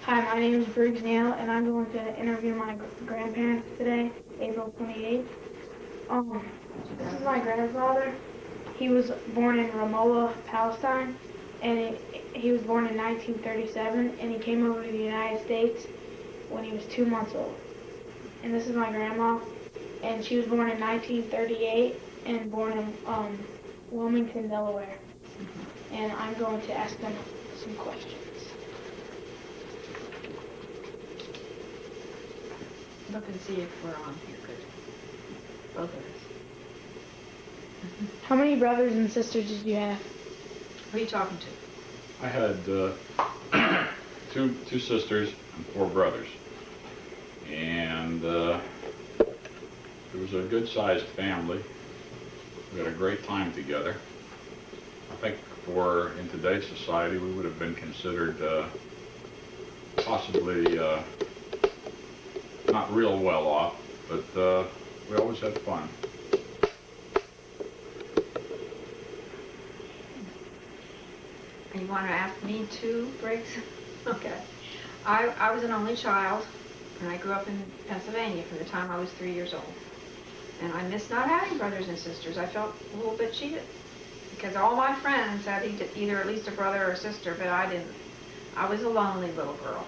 Hi, my name is Briggs and I'm going to interview my grandparents today, April 28th. This is my grandfather. He was born in Ramallah, Palestine, and he was born in 1937, and he came over to the United States when he was 2 months old. And this is my grandma, and she was born in 1938 and born in Wilmington, Delaware. And I'm going to ask them some questions. Look and see if we're on here good. Both of us. How many brothers and sisters did you have? Who are you talking to? I had two sisters and 4 brothers, and it was a good-sized family. We had a great time together. I think in today's society we would have been considered possibly not real well off, but we always had fun. And you want to ask me too, Briggs? Okay. I was an only child, and I grew up in Pennsylvania from the time I was 3 years old. And I miss not having brothers and sisters. I felt a little bit cheated, because all my friends had either at least a brother or a sister, but I didn't. I was a lonely little girl.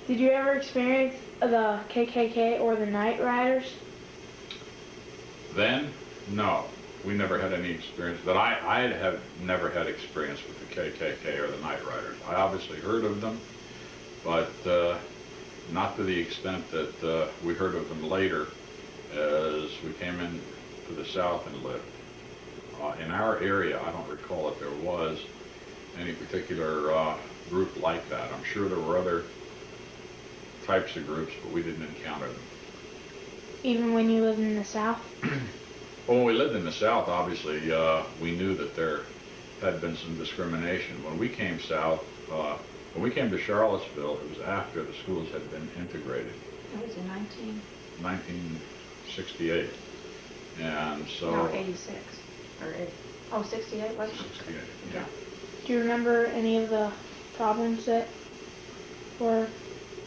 Did you ever experience the KKK or the Night Riders? Then, no. We never had any experience. That I have never had experience with the KKK or the Night Riders. I obviously heard of them, but not to the extent that we heard of them later as we came in to the South and lived. In our area, I don't recall if there was any particular group like that. I'm sure there were other types of groups, but we didn't encounter them. Even when you lived in the South? Well, when we lived in the South, obviously, we knew that there had been some discrimination. When we came south, when we came to Charlottesville, it was after the schools had been integrated. That was in 1968. And so... No, 86. Or 80. Oh, 68, wasn't it? 68, yeah. Do you remember any of the problems that were...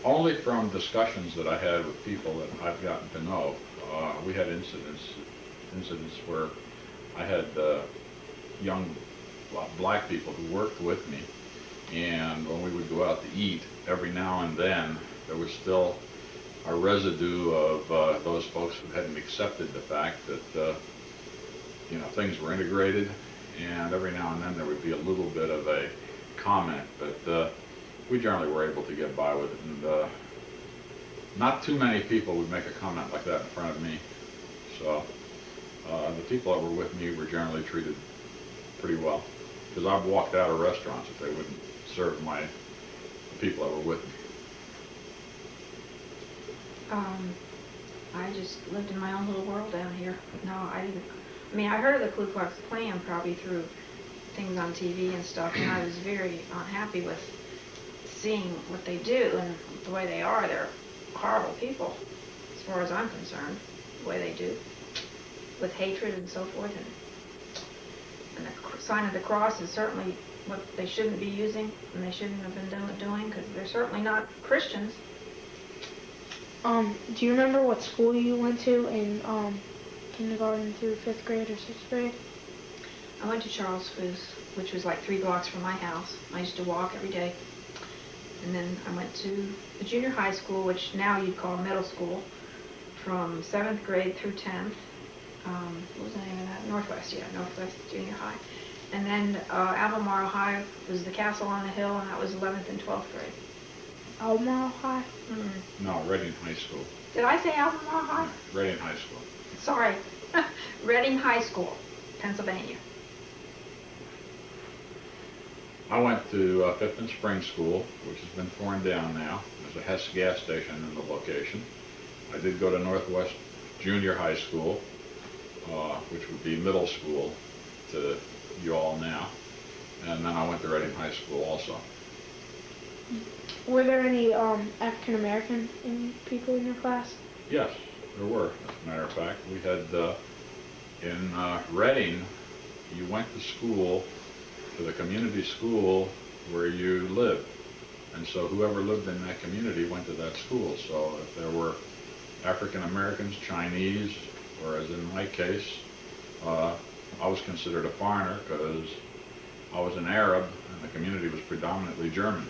Only from discussions that I had with people that I've gotten to know. We had incidents where I had young black people who worked with me, and when we would go out to eat, every now and then there was still a residue of those folks who hadn't accepted the fact that things were integrated, and every now and then there would be a little bit of a comment, but we generally were able to get by with it, and not too many people would make a comment like that in front of me. So the people that were with me were generally treated pretty well, because I've walked out of restaurants if they wouldn't serve the people that were with me. I just lived in my own little world down here. No, I didn't. I mean, I heard of the Ku Klux Klan probably through things on TV and stuff, and I was very unhappy with seeing what they do and the way they are. They're horrible people, as far as I'm concerned, the way they do, with hatred and so forth. And the sign of the cross is certainly what they shouldn't be using, and they shouldn't have been doing, because they're certainly not Christians. Do you remember what school you went to in kindergarten through 5th grade or 6th grade? I went to Charles Foos, which was like 3 blocks from my house. I used to walk every day. And then I went to the junior high school, which now you'd call middle school, from 7th grade through 10th. What was the name of that? Northwest Junior High. And then Albemarle High was the castle on the hill, and that was 11th and 12th grade. Albemarle High? Mm-hmm. No, Reading High School. Did I say Albemarle High? Reading High School. Sorry. Reading High School, Pennsylvania. I went to Fifth and Spring School, which has been torn down now. There's a Hess gas station in the location. I did go to Northwest Junior High School, which would be middle school to you all now. And then I went to Reading High School also. Were there any African American people in your class? Yes, there were, as a matter of fact. We had, in Reading, you went to school, to the community school where you lived. And so whoever lived in that community went to that school. So if there were African Americans, Chinese, or as in my case, I was considered a foreigner because I was an Arab and the community was predominantly German.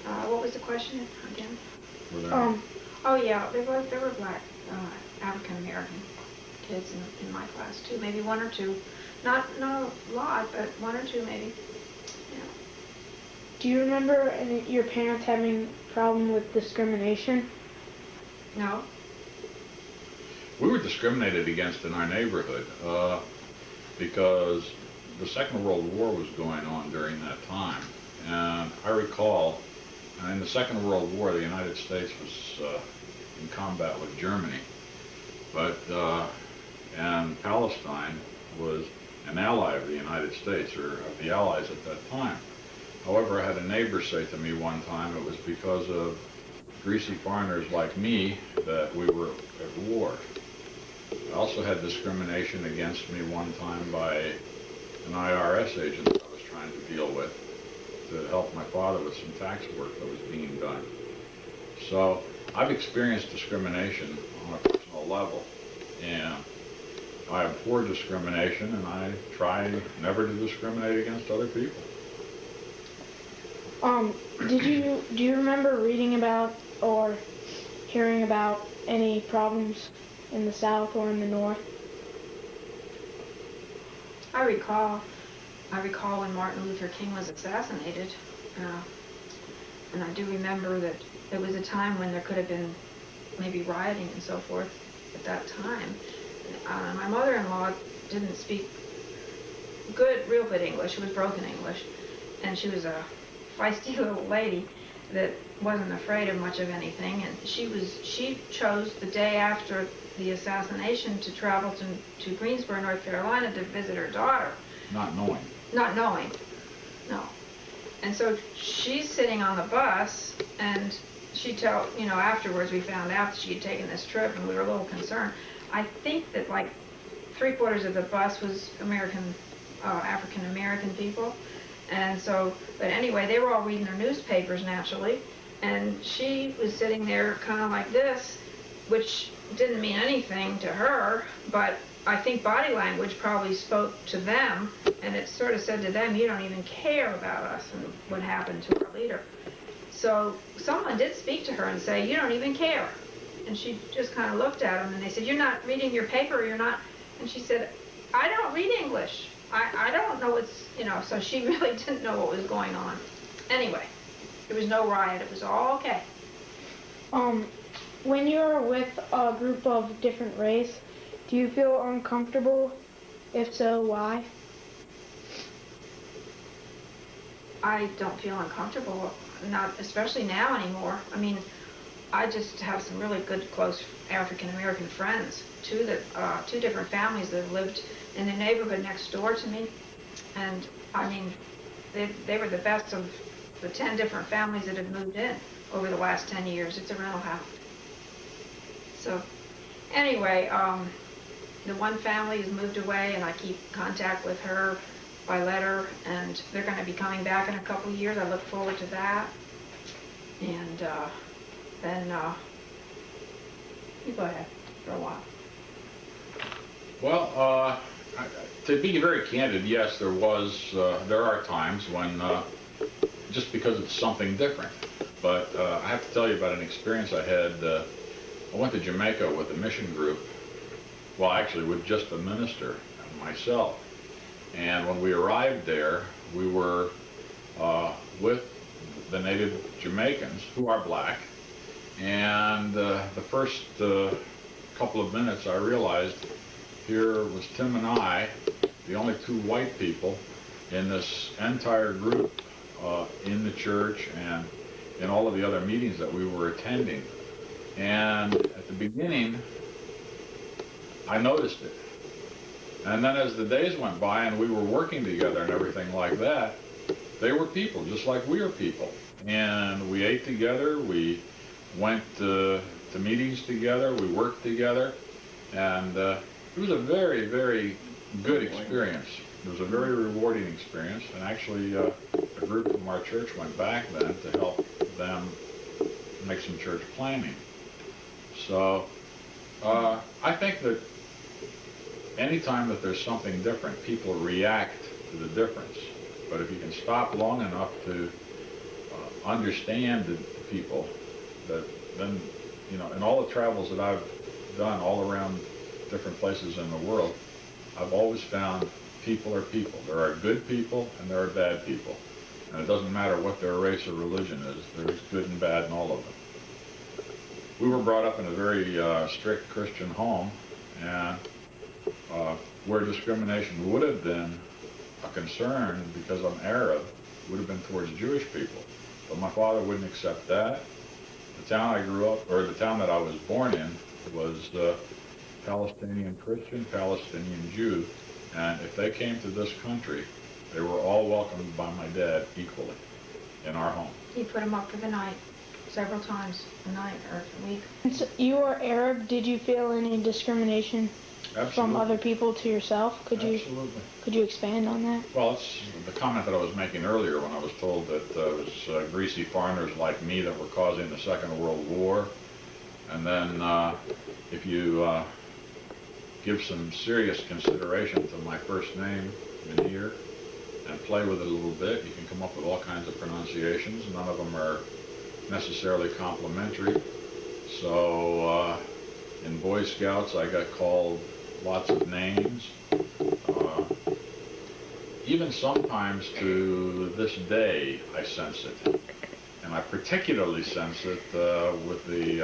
What was the question again? Were there Oh yeah, there were black African American kids in my class too. Maybe one or two, not a lot, but one or two maybe. Yeah. Do you remember your parents having problem with discrimination? No. We were discriminated against in our neighborhood because the Second World War was going on during that time. And I recall in the Second World War, the United States was in combat with Germany. But and Palestine was an ally of the United States, or of the Allies at that time. However, I had a neighbor say to me one time it was because of greasy foreigners like me that we were at war. I also had discrimination against me one time by an IRS agent that I was trying to deal with to help my father with some tax work that was being done. So I've experienced discrimination on a personal level, and I abhor discrimination, and I try never to discriminate against other people. Do you remember reading about or hearing about any problems in the South or in the North? I recall when Martin Luther King was assassinated, and I do remember that there was a time when there could have been maybe rioting and so forth at that time. My mother-in-law didn't speak real good English. It was broken English, and she was a feisty little lady that wasn't afraid of much of anything. And she chose the day after the assassination to travel to Greensboro, North Carolina, to visit her daughter. Not knowing. Not knowing, no. And so she's sitting on the bus, and afterwards we found out that she had taken this trip, and we were a little concerned. I think that like 3/4 of the bus was African American people. And so, but anyway, they were all reading their newspapers naturally, and she was sitting there kind of like this, which didn't mean anything to her, but I think body language probably spoke to them, and it sort of said to them, you don't even care about us and what happened to our leader. So someone did speak to her and say, you don't even care. And she just kind of looked at them, and they said, you're not reading your paper, you're not. And she said, I don't read English. I don't know so she really didn't know what was going on. Anyway, there was no riot, it was all okay. When you're with a group of different race, do you feel uncomfortable? If so, why? I don't feel uncomfortable, not especially now anymore. I mean, I just have some really good, close African American friends, two different families that have lived in the neighborhood next door to me, and I mean, they were the best of the 10 different families that have moved in over the last 10 years. It's a rental house. So, anyway, the one family has moved away, and I keep contact with her by letter, and they're going to be coming back in a couple of years. I look forward to that. And then you go ahead for a while. Well, to be very candid, yes, there are times when, just because it's something different. But I have to tell you about an experience I had. I went to Jamaica with a mission group, well, actually with just the minister and myself. And when we arrived there, we were with the native Jamaicans, who are black. And the first couple of minutes, I realized here was Tim and I, the only two white people in this entire group in the church and in all of the other meetings that we were attending. And at the beginning, I noticed it. And then as the days went by and we were working together and everything like that, they were people just like we are people. And we ate together, we went to meetings together, we worked together, and it was a very, very good experience. It was a very rewarding experience, and actually a group from our church went back then to help them make some church planning. So I think that anytime that there's something different, people react to the difference. But if you can stop long enough to understand the people, that then, you know, in all the travels that I've done all around different places in the world, I've always found people are people. There are good people and there are bad people. And it doesn't matter what their race or religion is, there's good and bad in all of them. We were brought up in a very strict Christian home, and where discrimination would have been a concern because I'm Arab, would have been towards Jewish people. But my father wouldn't accept that. The town I grew up, or the town that I was born in, was Palestinian Christian, Palestinian Jew, and if they came to this country, they were all welcomed by my dad equally in our home. He put them up for the night several times a night or a week. So you were Arab. Did you feel any discrimination Absolutely. from other people to yourself? Absolutely. Could you expand on that? Well, it's the comment that I was making earlier when I was told that it was greasy foreigners like me that were causing the Second World War. And then if you give some serious consideration to my first name, Munir, and play with it a little bit, you can come up with all kinds of pronunciations. None of them are necessarily complimentary. So in Boy Scouts, I got called lots of names. Even sometimes to this day, I sense it. And I particularly sense it with the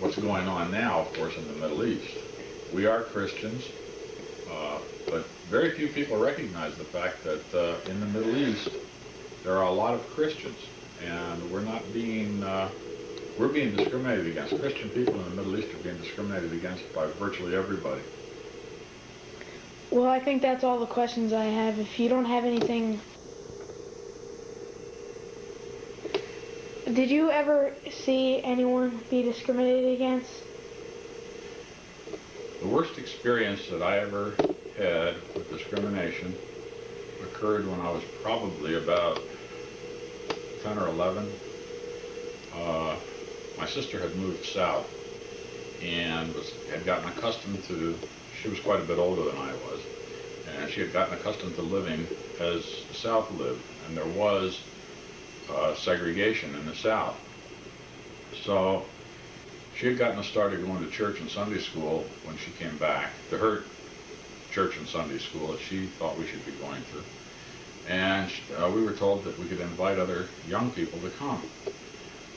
what's going on now, of course, in the Middle East. We are Christians, but very few people recognize the fact that in the Middle East, there are a lot of Christians, and we're being discriminated against. Christian people in the Middle East are being discriminated against by virtually everybody. Well, I think that's all the questions I have. If you don't have anything... Did you ever see anyone be discriminated against? The worst experience that I ever had with discrimination occurred when I was probably about 10 or 11. My sister had moved south and had gotten accustomed to, she was quite a bit older than I was, and she had gotten accustomed to living as the South lived, and there was segregation in the South. So she had gotten us started going to church and Sunday school when she came back, to her church and Sunday school that she thought we should be going to. And we were told that we could invite other young people to come.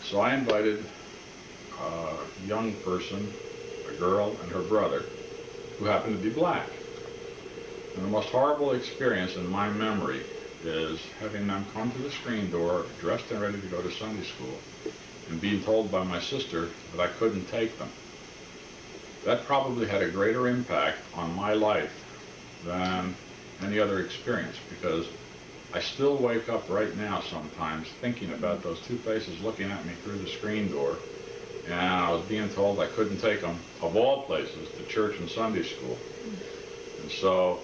So I invited a young person, a girl, and her brother, who happened to be black. And the most horrible experience in my memory is having them come to the screen door, dressed and ready to go to Sunday school, and being told by my sister that I couldn't take them. That probably had a greater impact on my life than any other experience, because I still wake up right now sometimes thinking about those two faces looking at me through the screen door, and I was being told I couldn't take them, of all places, to church and Sunday school. And so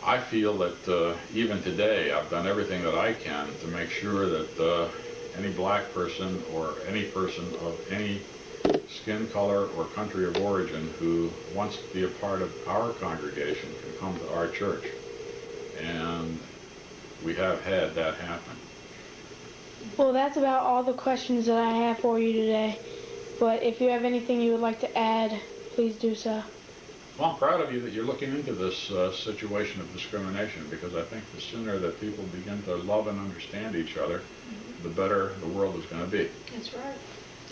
I feel that even today I've done everything that I can to make sure that any black person or any person of any skin color or country of origin who wants to be a part of our congregation can come to our church. And we have had that happen. Well, that's about all the questions that I have for you today. But if you have anything you would like to add, please do so. Well, I'm proud of you that you're looking into this situation of discrimination, because I think the sooner that people begin to love and understand each other, the better the world is going to be. That's right.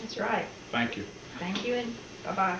That's right. Thank you. Thank you, and bye-bye.